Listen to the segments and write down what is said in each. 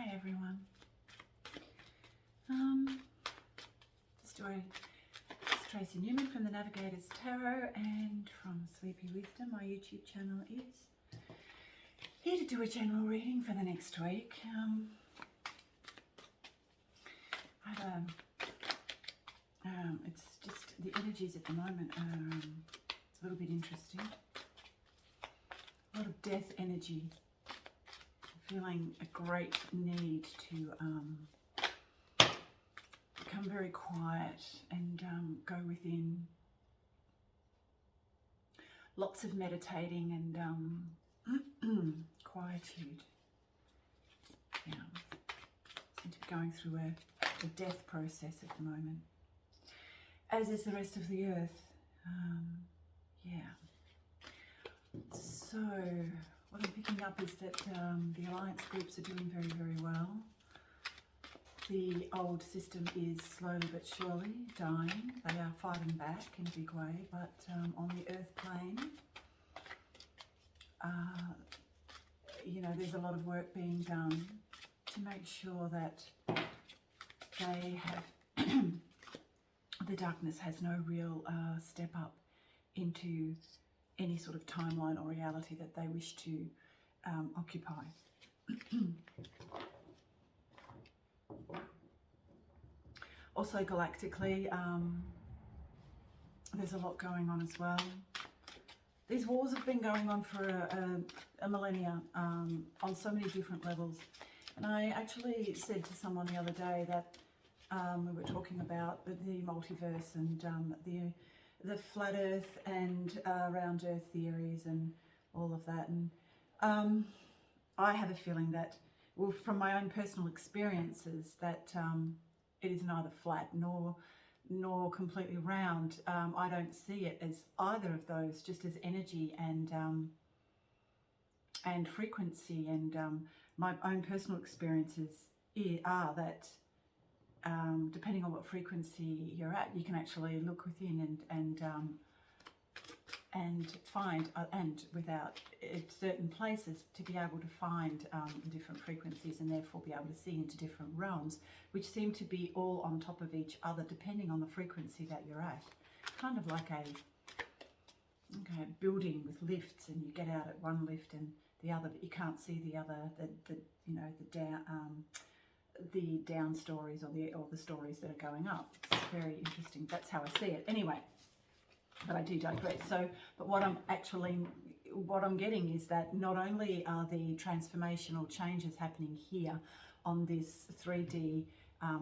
Hey everyone. Story. It's Tracy Newman from the Navigator's Tarot and from Sleepy Wisdom. My YouTube channel is here to do a general reading for the next week. It's just the energies at the moment are it's a little bit interesting. A lot of death energy. Feeling a great need to become very quiet and go within. Lots of meditating and quietude. Yeah, seem to be going through a death process at the moment, as is the rest of the earth. Yeah. So what I'm picking up is that the alliance groups are doing very, very well. The old system is slowly but surely dying. They are fighting back in a big way, but on the earth plane, you know, there's a lot of work being done to make sure that they have, the darkness has no real step up into any sort of timeline or reality that they wish to occupy. Also galactically, there's a lot going on as well. These wars have been going on for a millennia on so many different levels. And I actually said to someone the other day that we were talking about the multiverse and the flat earth and round earth theories and all of that. And I have a feeling that, well, from my own personal experiences, that it is neither flat nor completely round. I don't see it as either of those, just as energy and frequency. And my own personal experiences are that depending on what frequency you're at, you can actually look within and find, and without certain places, to be able to find different frequencies and therefore be able to see into different realms, which seem to be all on top of each other depending on the frequency that you're at. Kind of like a building with lifts, and you get out at one lift and the other, but you can't see the other, the down stories or the stories that are going up. It's very interesting. That's how I see it. Anyway, but I do digress. So, but what I'm getting is that not only are the transformational changes happening here on this 3D,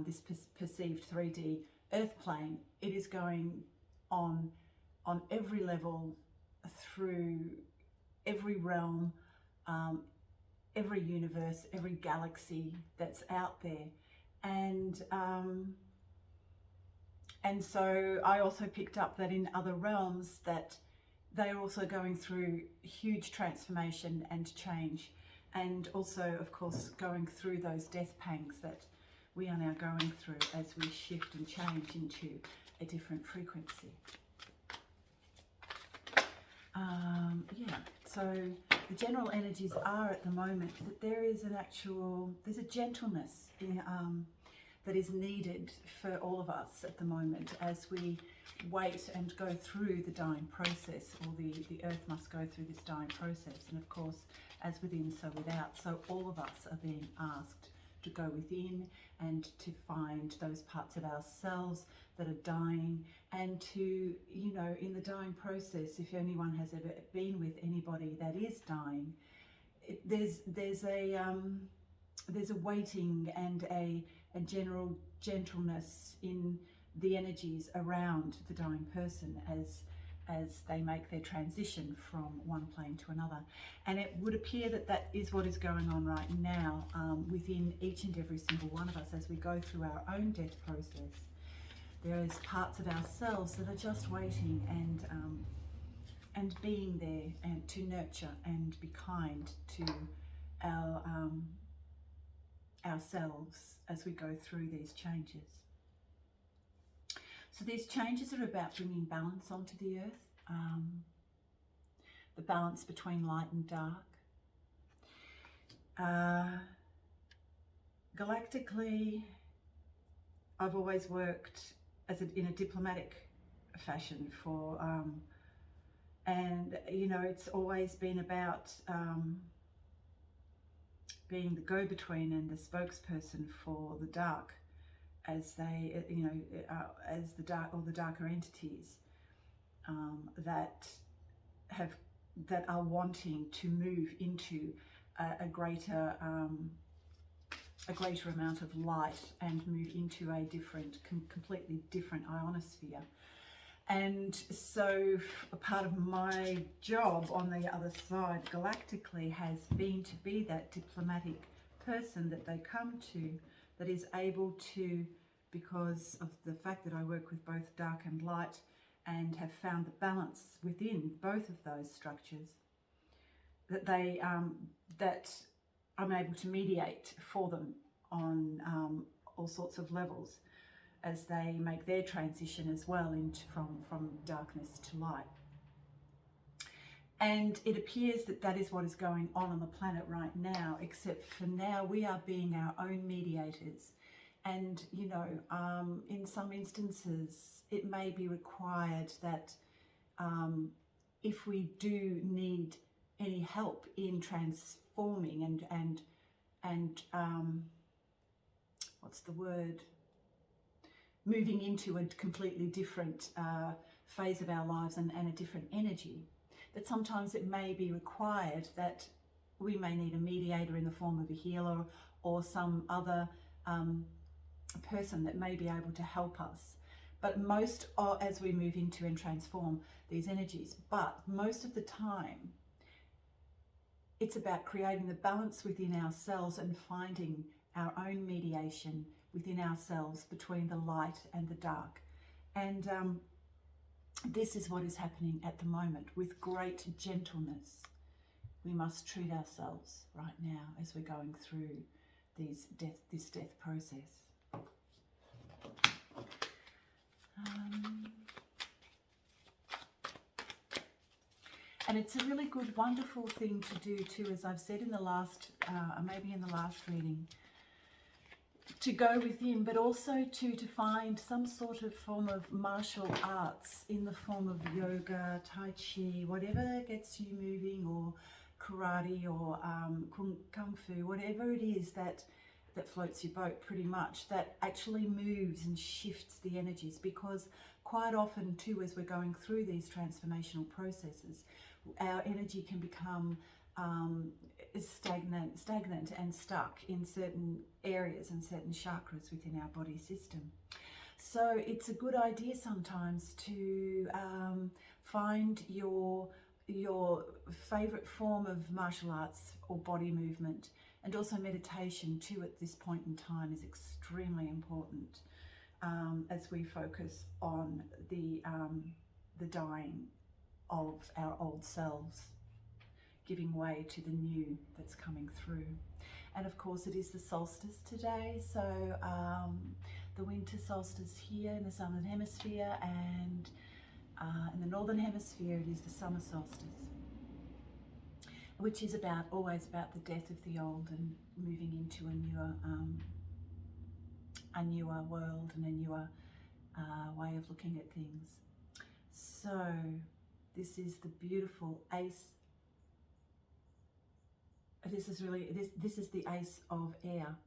this perceived 3D earth plane, it is going on every level, through every realm, every universe, every galaxy that's out there. And so I also picked up that in other realms that they're also going through huge transformation and change, and also, of course, going through those death pangs that we are now going through as we shift and change into a different frequency. Yeah, so the general energies are at the moment that there is there's a gentleness that is needed for all of us at the moment as we wait and go through the dying process, or the earth must go through this dying process. And of course, as within, so without. So all of us are being asked to go within and to find those parts of ourselves that are dying, and to, you know, in the dying process, if anyone has ever been with anybody that is dying, there's a waiting and a general gentleness in the energies around the dying person as they make their transition from one plane to another. And it would appear that that is what is going on right now within each and every single one of us as we go through our own death process. There is parts of ourselves that are just waiting and being there, and to nurture and be kind to ourselves as we go through these changes. So these changes are about bringing balance onto the earth, the balance between light and dark, galactically, I've always worked in a diplomatic fashion for, and you know, it's always been about being the go-between and the spokesperson for the dark, as they, you know, as the dark or the darker entities that are wanting to move into a greater amount of light and move into a different, completely different ionosphere. And so a part of my job on the other side galactically has been to be that diplomatic person that they come to, that is able to, because of the fact that I work with both dark and light and have found the balance within both of those structures, that they that I'm able to mediate for them on all sorts of levels as they make their transition as well into from darkness to light. And it appears that that is what is going on the planet right now, except for now we are being our own mediators. And, you know, in some instances, it may be required that if we do need any help in transforming and what's the word? Moving into a completely different phase of our lives and a different energy, that sometimes it may be required that we may need a mediator in the form of a healer or some other person that may be able to help us. But most as we move into and transform these energies, but most of the time it's about creating the balance within ourselves and finding our own mediation within ourselves between the light and the dark. And this is what is happening at the moment with great gentleness. We must treat ourselves right now as we're going through this death process. And it's a really good, wonderful thing to do too, as I've said in the last, maybe in the last reading, to go within, but also to find some sort of form of martial arts in the form of yoga, tai chi, whatever gets you moving, or karate, or kung fu, whatever it is that floats your boat pretty much, that actually moves and shifts the energies. Because quite often too, as we're going through these transformational processes, our energy can become stagnant and stuck in certain areas and certain chakras within our body system. So it's a good idea sometimes to find your favorite form of martial arts or body movement, and also meditation too at this point in time is extremely important as we focus on the dying of our old selves, giving way to the new that's coming through. And of course it is the solstice today, so the winter solstice here in the southern hemisphere, and in the northern hemisphere it is the summer solstice, which is always about the death of the old and moving into a newer world and a newer way of looking at things. So this is the beautiful ace. This is the ace of air.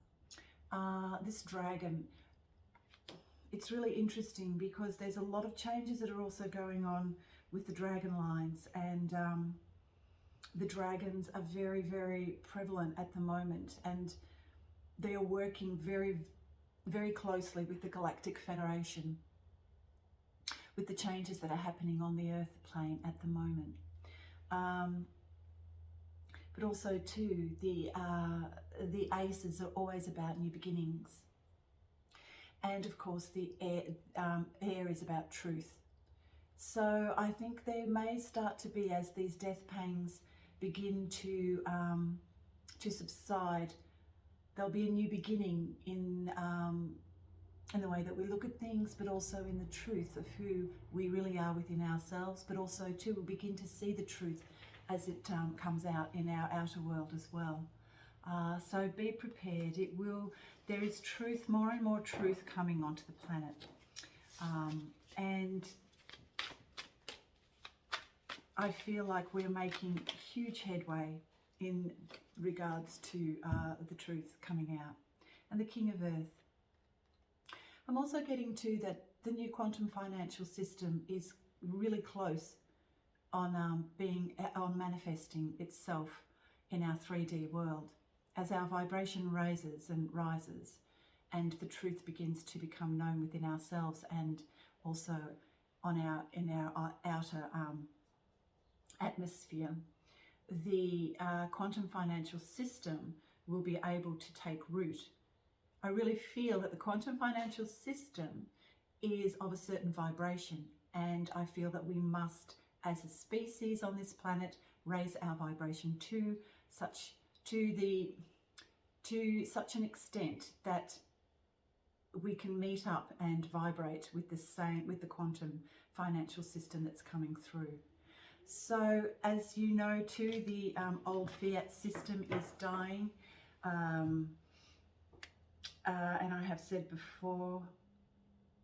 This dragon, it's really interesting because there's a lot of changes that are also going on with the dragon lines, and the dragons are very, very prevalent at the moment, and they are working very, very closely with the Galactic Federation, with the changes that are happening on the Earth plane at the moment. But also too, the aces are always about new beginnings. And of course the air is about truth. So I think there may start to be, as these death pangs begin to subside, there'll be a new beginning in the way that we look at things, but also in the truth of who we really are within ourselves, but also too we'll begin to see the truth as it comes out in our outer world as well. So be prepared. There is truth, more and more truth coming onto the planet. And I feel like we're making huge headway in regards to the truth coming out. And the King of Earth. I'm also getting to that the new quantum financial system is really close on manifesting itself in our 3D world as our vibration raises and rises, and the truth begins to become known within ourselves and also in our outer atmosphere. The quantum financial system will be able to take root. I really feel that the quantum financial system is of a certain vibration, and I feel that we must, as a species on this planet, raise our vibration to such an extent that we can meet up and vibrate with the quantum financial system that's coming through. So, as you know too, the old fiat system is dying, and I have said before,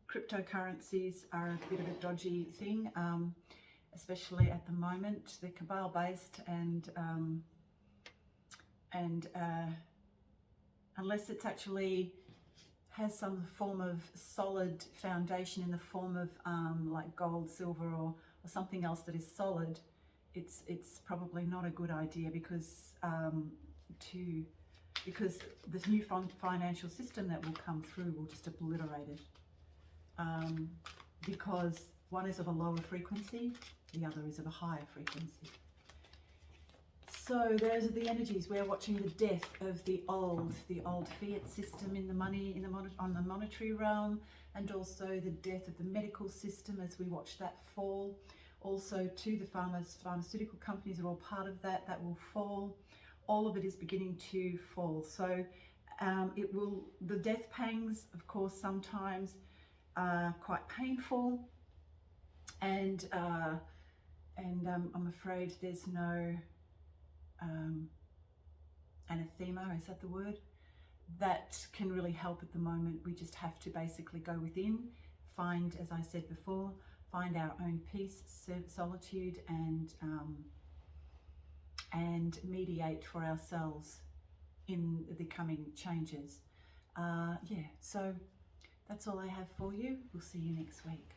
cryptocurrencies are a bit of a dodgy thing, especially at the moment. They're cabal based, and unless it's actually has some form of solid foundation in the form of like gold, silver, or something else that is solid, it's probably not a good idea, because the new financial system that will come through will just obliterate it. Because one is of a lower frequency, the other is of a higher frequency. So those are the energies. We're watching the death of the old fiat system on the monetary realm, and also the death of the medical system as we watch that fall. Also, too, the pharmaceutical companies are all part of that. That will fall. All of it is beginning to fall. So the death pangs, of course, sometimes are quite painful, and I'm afraid there's no anathema, is that the word, that can really help at the moment. We just have to basically go within, find, as I said before, find our own peace, solitude, and mediate for ourselves in the coming changes. So that's all I have for you. We'll see you next week.